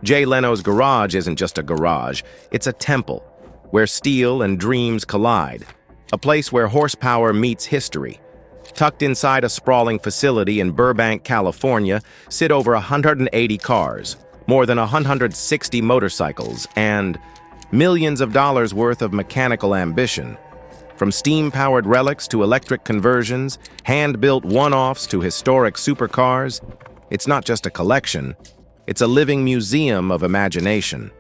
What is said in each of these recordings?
Jay Leno's garage isn't just a garage, it's a temple, where steel and dreams collide, a place where horsepower meets history. Tucked inside a sprawling facility in Burbank, California, sit over 180 cars, more than 160 motorcycles, and millions of dollars worth of mechanical ambition. From steam-powered relics to electric conversions, hand-built one-offs to historic supercars, it's not just a collection, it's a living museum of imagination.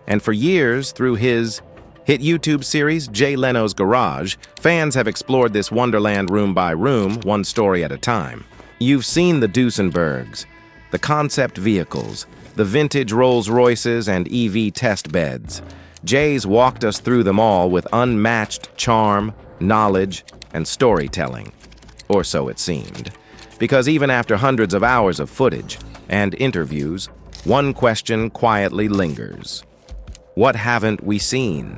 And for years, through his hit YouTube series, Jay Leno's Garage, fans have explored this wonderland room by room, one story at a time. You've seen the Duesenbergs, the concept vehicles, the vintage Rolls-Royces and EV test beds. Jay's walked us through them all with unmatched charm, knowledge, and storytelling. Or so it seemed. Because even after hundreds of hours of footage and interviews, one question quietly lingers. What haven't we seen?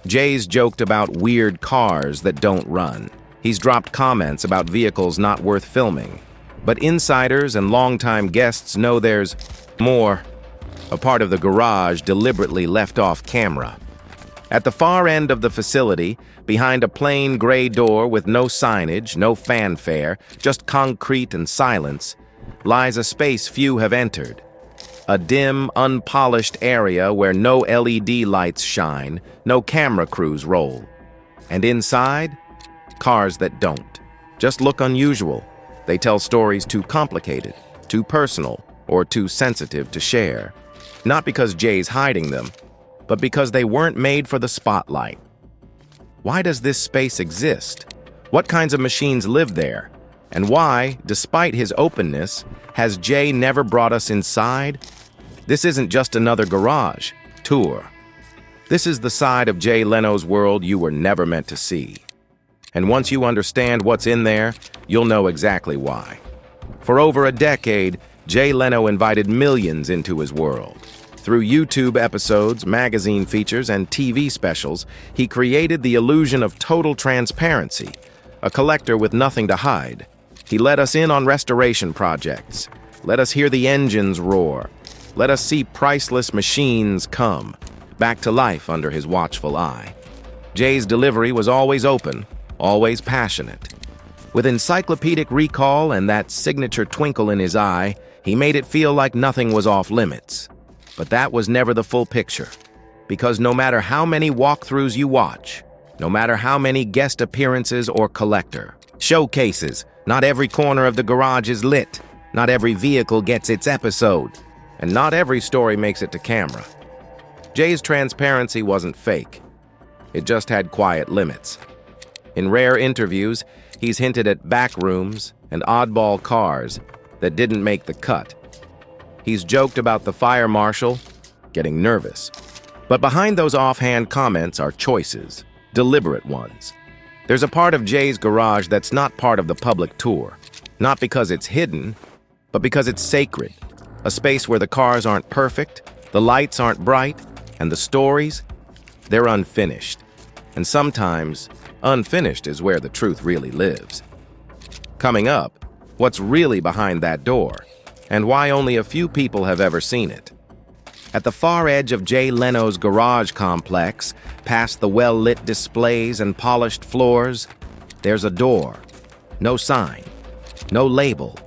Jay's joked about weird cars that don't run. He's dropped comments about vehicles not worth filming. But insiders and longtime guests know there's more, a part of the garage deliberately left off camera. At the far end of the facility, behind a plain gray door with no signage, no fanfare, just concrete and silence, lies a space few have entered. A dim, unpolished area where no LED lights shine, no camera crews roll. And inside, cars that don't. Just look unusual. They tell stories too complicated, too personal, or too sensitive to share. Not because Jay's hiding them, but because they weren't made for the spotlight. Why does this space exist? What kinds of machines live there? And why, despite his openness, has Jay never brought us inside? This isn't just another garage tour. This is the side of Jay Leno's world you were never meant to see. And once you understand what's in there, you'll know exactly why. For over a decade, Jay Leno invited millions into his world. Through YouTube episodes, magazine features, and TV specials, he created the illusion of total transparency, a collector with nothing to hide. He let us in on restoration projects, let us hear the engines roar, let us see priceless machines come back to life under his watchful eye. Jay's delivery was always open, always passionate. With encyclopedic recall and that signature twinkle in his eye, he made it feel like nothing was off limits. But that was never the full picture, because no matter how many walkthroughs you watch, no matter how many guest appearances or collector showcases, not every corner of the garage is lit, not every vehicle gets its episode, and not every story makes it to camera. Jay's transparency wasn't fake. It just had quiet limits. In rare interviews, he's hinted at back rooms and oddball cars that didn't make the cut. He's joked about the fire marshal getting nervous. But behind those offhand comments are choices, deliberate ones. There's a part of Jay's garage that's not part of the public tour, not because it's hidden, but because it's sacred. A space where the cars aren't perfect, the lights aren't bright, and the stories, they're unfinished. And sometimes, unfinished is where the truth really lives. Coming up, what's really behind that door, and why only a few people have ever seen it. At the far edge of Jay Leno's garage complex, past the well-lit displays and polished floors, there's a door. No sign, no label,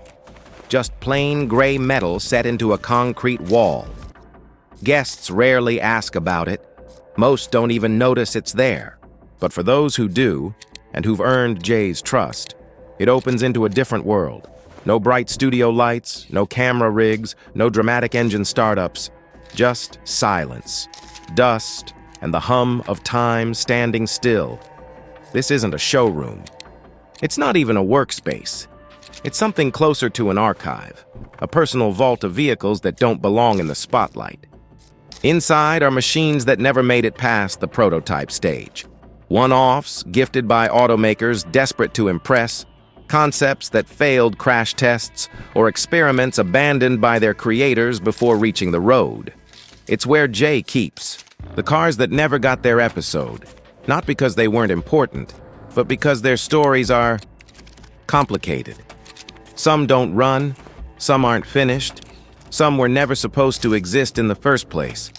just plain gray metal set into a concrete wall. Guests rarely ask about it. Most don't even notice it's there. But for those who do, and who've earned Jay's trust, it opens into a different world. No bright studio lights, no camera rigs, no dramatic engine startups, just silence, dust, and the hum of time standing still. This isn't a showroom. It's not even a workspace. It's something closer to an archive, a personal vault of vehicles that don't belong in the spotlight. Inside are machines that never made it past the prototype stage. One-offs gifted by automakers desperate to impress, concepts that failed crash tests, or experiments abandoned by their creators before reaching the road. It's where Jay keeps the cars that never got their episode, not because they weren't important, but because their stories are complicated. Some don't run, some aren't finished, Some were never supposed to exist in the first place.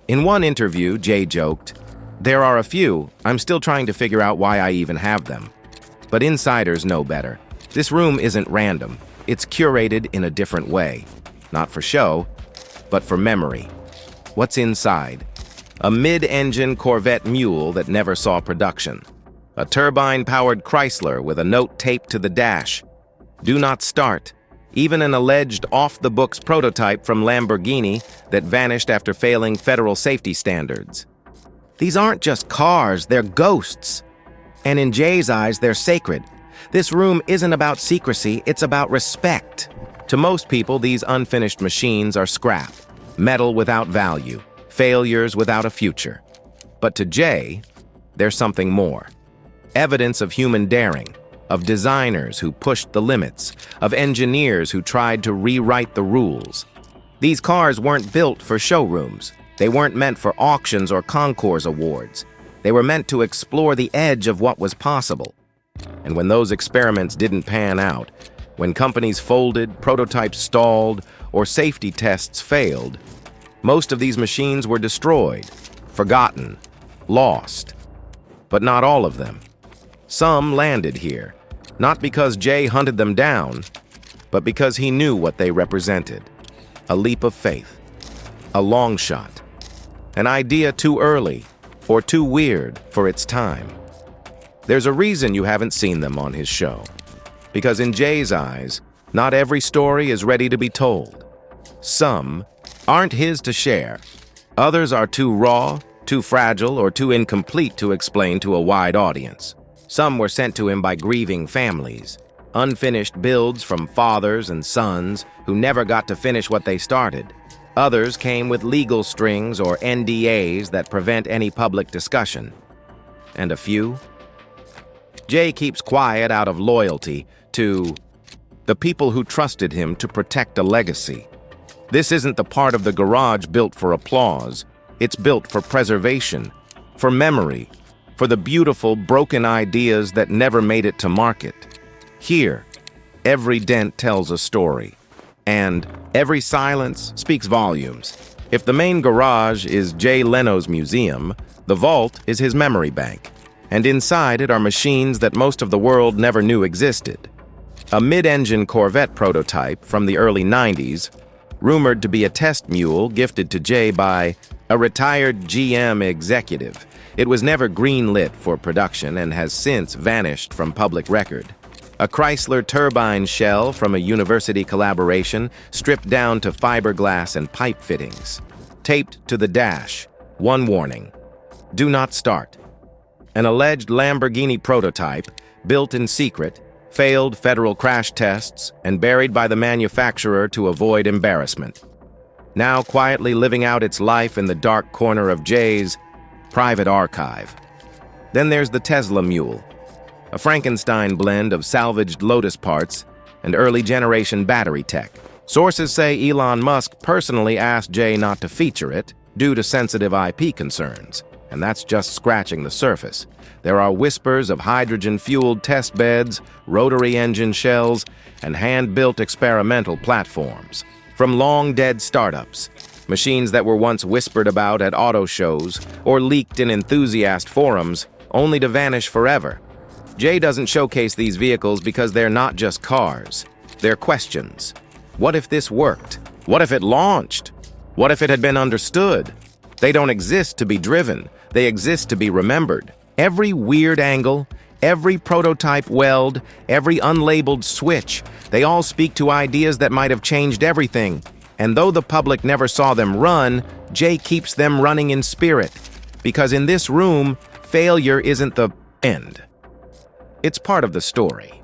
In one interview, Jay joked, "There are a few, I'm still trying to figure out why I even have them." But insiders know better. This room isn't random. It's curated in a different way. Not for show, but for memory. What's inside? A mid-engine Corvette mule that never saw production. A turbine-powered Chrysler with a note taped to the dash. "Do not start." Even an alleged off-the-books prototype from Lamborghini that vanished after failing federal safety standards. These aren't just cars, they're ghosts. And in Jay's eyes, they're sacred. This room isn't about secrecy, it's about respect. To most people, these unfinished machines are scrap, metal without value, failures without a future. But to Jay, there's something more. Evidence of human daring, of designers who pushed the limits, of engineers who tried to rewrite the rules. These cars weren't built for showrooms. They weren't meant for auctions or concours awards. They were meant to explore the edge of what was possible. And when those experiments didn't pan out, when companies folded, prototypes stalled, or safety tests failed, most of these machines were destroyed, forgotten, lost. But not all of them. Some landed here, not because Jay hunted them down, but because he knew what they represented. A leap of faith, a long shot, an idea too early or too weird for its time. There's a reason you haven't seen them on his show. Because in Jay's eyes, not every story is ready to be told. Some aren't his to share. Others are too raw, too fragile, or too incomplete to explain to a wide audience. Some were sent to him by grieving families, unfinished builds from fathers and sons who never got to finish what they started. Others came with legal strings or NDAs that prevent any public discussion. And a few? Jay keeps quiet out of loyalty to the people who trusted him to protect a legacy. This isn't the part of the garage built for applause. It's built for preservation, for memory, for the beautiful, broken ideas that never made it to market. Here, every dent tells a story, and every silence speaks volumes. If the main garage is Jay Leno's museum, the vault is his memory bank, and inside it are machines that most of the world never knew existed. A mid-engine Corvette prototype from the early 90s, rumored to be a test mule gifted to Jay by a retired GM executive. It was never green-lit for production and has since vanished from public record. A Chrysler turbine shell from a university collaboration stripped down to fiberglass and pipe fittings. Taped to the dash, one warning: do not start. An alleged Lamborghini prototype, built in secret, failed federal crash tests and buried by the manufacturer to avoid embarrassment. Now quietly living out its life in the dark corner of Jay's private archive. Then there's the Tesla Mule, a Frankenstein blend of salvaged Lotus parts and early-generation battery tech. Sources say Elon Musk personally asked Jay not to feature it due to sensitive IP concerns, and that's just scratching the surface. There are whispers of hydrogen-fueled test beds, rotary engine shells, and hand-built experimental platforms. From long-dead startups, machines that were once whispered about at auto shows or leaked in enthusiast forums, only to vanish forever. Jay doesn't showcase these vehicles because they're not just cars. They're questions. What if this worked? What if it launched? What if it had been understood? They don't exist to be driven. They exist to be remembered. Every weird angle, every prototype weld, every unlabeled switch, they all speak to ideas that might have changed everything. And though the public never saw them run, Jay keeps them running in spirit. Because in this room, failure isn't the end. It's part of the story.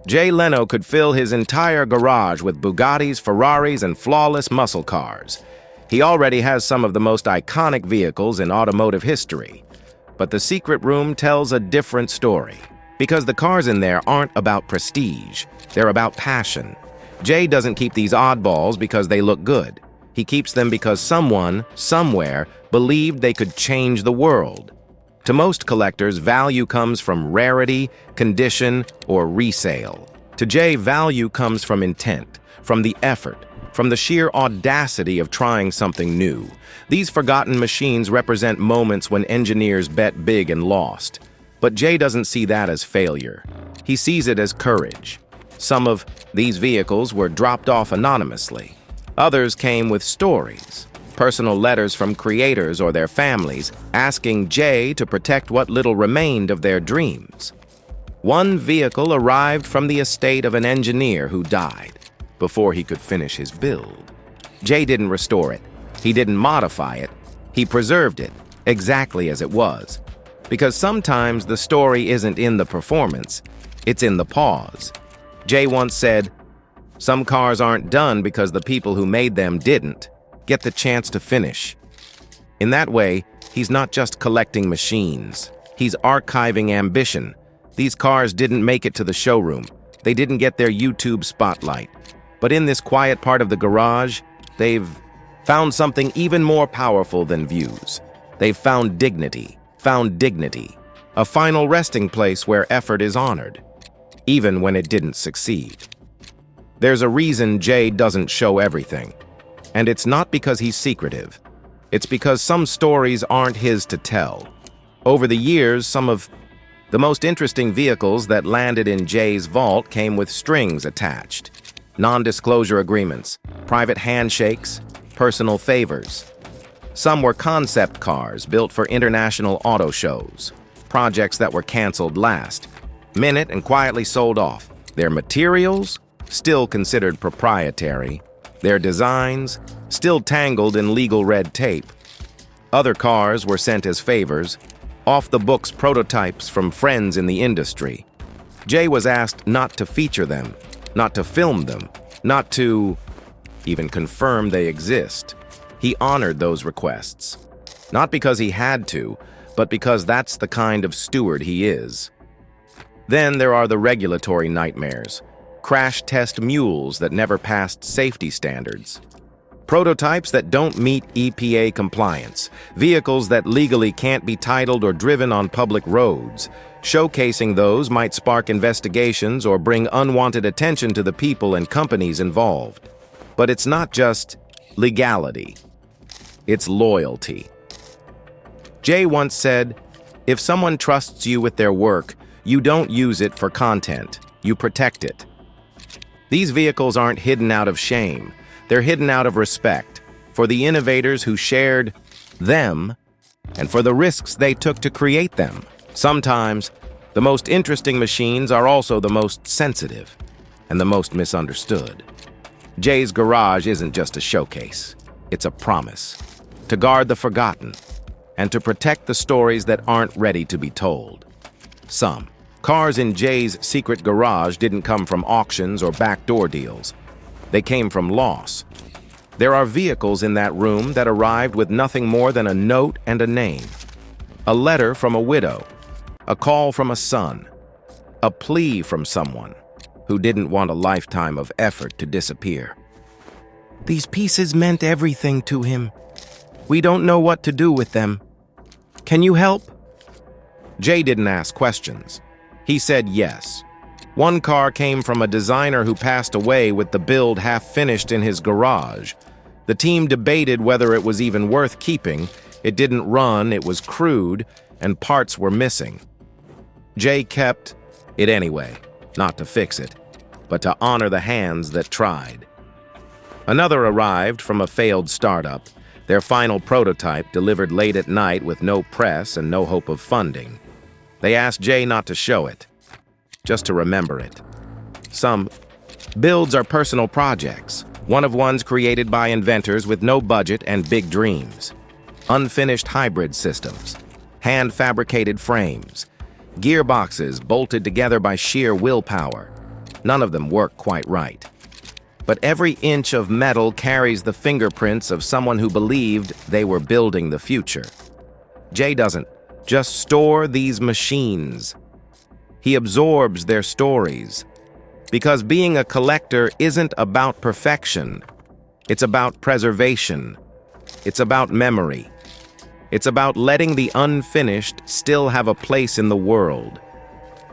Jay Leno could fill his entire garage with Bugattis, Ferraris, and flawless muscle cars. He already has some of the most iconic vehicles in automotive history. But the secret room tells a different story. Because the cars in there aren't about prestige. They're about passion. Jay doesn't keep these oddballs because they look good. He keeps them because someone, somewhere, believed they could change the world. To most collectors, value comes from rarity, condition, or resale. To Jay, value comes from intent, from the effort, from the sheer audacity of trying something new. These forgotten machines represent moments when engineers bet big and lost. But Jay doesn't see that as failure. He sees it as courage. Some of these vehicles were dropped off anonymously. Others came with stories, personal letters from creators or their families, asking Jay to protect what little remained of their dreams. One vehicle arrived from the estate of an engineer who died before he could finish his build. Jay didn't restore it. He didn't modify it. He preserved it exactly as it was. Because sometimes the story isn't in the performance, it's in the pause. Jay once said, "Some cars aren't done because the people who made them didn't get the chance to finish." In that way, he's not just collecting machines. He's archiving ambition. These cars didn't make it to the showroom. They didn't get their YouTube spotlight. But in this quiet part of the garage, they've found something even more powerful than views. They've found dignity, a final resting place where effort is honored, even when it didn't succeed. There's a reason Jay doesn't show everything, and it's not because he's secretive. It's because some stories aren't his to tell. Over the years, some of the most interesting vehicles that landed in Jay's vault came with strings attached. Non-disclosure agreements, private handshakes, personal favors. Some were concept cars built for international auto shows, projects that were canceled last minute and quietly sold off. Their materials, still considered proprietary. Their designs, still tangled in legal red tape. Other cars were sent as favors, off-the-books prototypes from friends in the industry. Jay was asked not to feature them, not to film them, not to even confirm they exist. He honored those requests, not because he had to, but because that's the kind of steward he is. Then there are the regulatory nightmares, crash test mules that never passed safety standards, prototypes that don't meet EPA compliance, vehicles that legally can't be titled or driven on public roads. Showcasing those might spark investigations or bring unwanted attention to the people and companies involved. But it's not just legality, it's loyalty. Jay once said, "If someone trusts you with their work, you don't use it for content, you protect it." These vehicles aren't hidden out of shame, they're hidden out of respect for the innovators who shared them and for the risks they took to create them. Sometimes, the most interesting machines are also the most sensitive and the most misunderstood. Jay's garage isn't just a showcase, it's a promise to guard the forgotten and to protect the stories that aren't ready to be told. Some cars in Jay's secret garage didn't come from auctions or backdoor deals. They came from loss. There are vehicles in that room that arrived with nothing more than a note and a name. A letter from a widow, a call from a son, a plea from someone who didn't want a lifetime of effort to disappear. These pieces meant everything to him. We don't know what to do with them. Can you help? Jay didn't ask questions. He said yes. One car came from a designer who passed away with the build half finished in his garage. The team debated whether it was even worth keeping. It didn't run, it was crude, and parts were missing. Jay kept it anyway, not to fix it, but to honor the hands that tried. Another arrived from a failed startup, their final prototype delivered late at night with no press and no hope of funding. They asked Jay not to show it, just to remember it. Some builds are personal projects, one-of-ones created by inventors with no budget and big dreams. Unfinished hybrid systems, hand-fabricated frames, gearboxes bolted together by sheer willpower. None of them work quite right. But every inch of metal carries the fingerprints of someone who believed they were building the future. Jay doesn't just store these machines. He absorbs their stories. Because being a collector isn't about perfection. It's about preservation. It's about memory. It's about letting the unfinished still have a place in the world.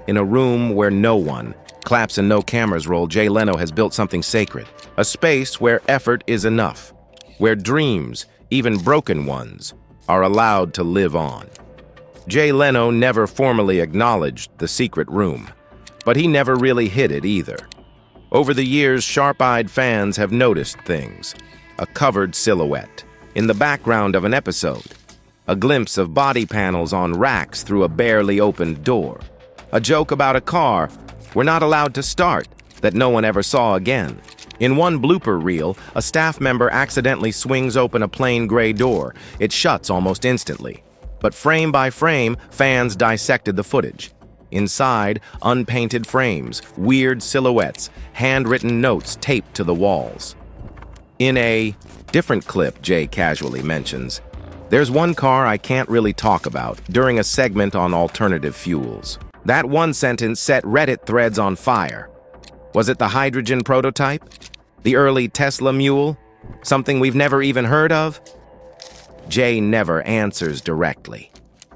In a room where no one claps and no cameras roll, Leno has built something sacred. A space where effort is enough, where dreams, even broken ones, are allowed to live on. Jay Leno never formally acknowledged the secret room, but he never really hid it either. Over the years, sharp-eyed fans have noticed things. A covered silhouette in the background of an episode, a glimpse of body panels on racks through a barely opened door, a joke about a car we're not allowed to start that no one ever saw again. In one blooper reel, a staff member accidentally swings open a plain gray door. It shuts almost instantly. But frame by frame, fans dissected the footage. Inside, unpainted frames, weird silhouettes, handwritten notes taped to the walls. In a different clip Jay casually mentions, there's one car I can't really talk about during a segment on alternative fuels. That one sentence set Reddit threads on fire. Was it the hydrogen prototype? The early Tesla mule? Something we've never even heard of? Jay never answers directly.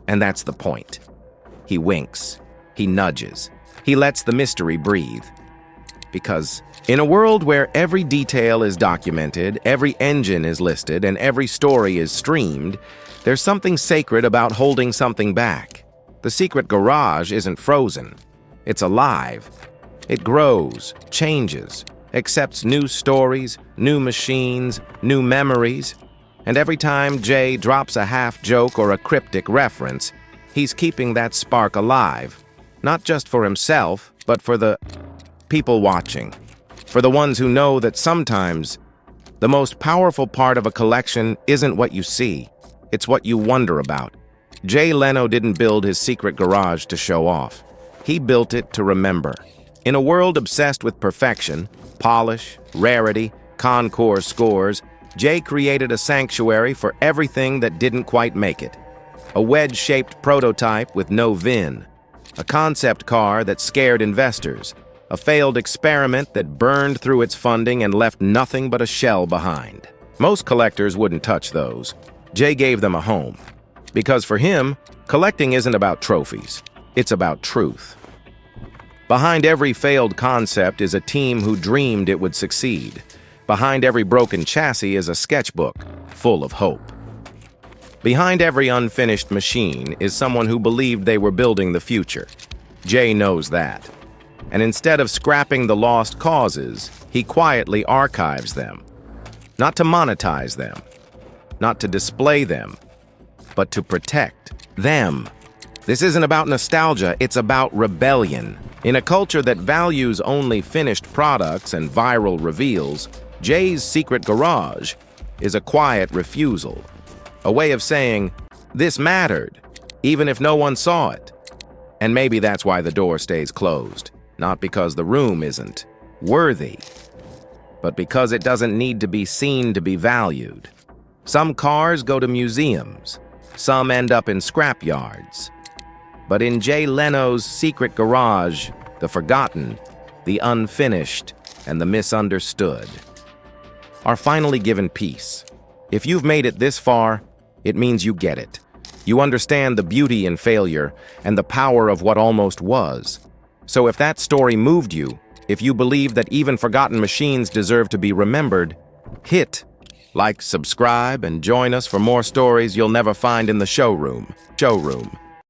And that's the point. He winks. He nudges. He lets the mystery breathe. Because in a world where every detail is documented, every engine is listed, and every story is streamed, there's something sacred about holding something back. The secret garage isn't frozen. It's alive. It grows, changes, accepts new stories, new machines, new memories. And every time Jay drops a half-joke or a cryptic reference, he's keeping that spark alive, not just for himself, but for the people watching, for the ones who know that sometimes the most powerful part of a collection isn't what you see, it's what you wonder about. Jay Leno didn't build his secret garage to show off. He built it to remember. In a world obsessed with perfection, polish, rarity, concours scores, Jay created a sanctuary for everything that didn't quite make it. A wedge-shaped prototype with no VIN, a concept car that scared investors, a failed experiment that burned through its funding and left nothing but a shell behind. Most collectors wouldn't touch those. Jay gave them a home. Because for him, collecting isn't about trophies. It's about truth. Behind every failed concept is a team who dreamed it would succeed. Behind every broken chassis is a sketchbook full of hope. Behind every unfinished machine is someone who believed they were building the future. Jay knows that. And instead of scrapping the lost causes, he quietly archives them. Not to monetize them, not to display them, but to protect them. This isn't about nostalgia, it's about rebellion. In a culture that values only finished products and viral reveals, Jay's secret garage is a quiet refusal. A way of saying, this mattered, even if no one saw it. And maybe that's why the door stays closed. Not because the room isn't worthy, but because it doesn't need to be seen to be valued. Some cars go to museums. Some end up in scrapyards. But in Jay Leno's secret garage, the forgotten, the unfinished, and the misunderstood are finally given peace. If you've made it this far, it means you get it. You understand the beauty in failure and the power of what almost was. So if that story moved you, if you believe that even forgotten machines deserve to be remembered, hit like, subscribe, and join us for more stories you'll never find in the showroom.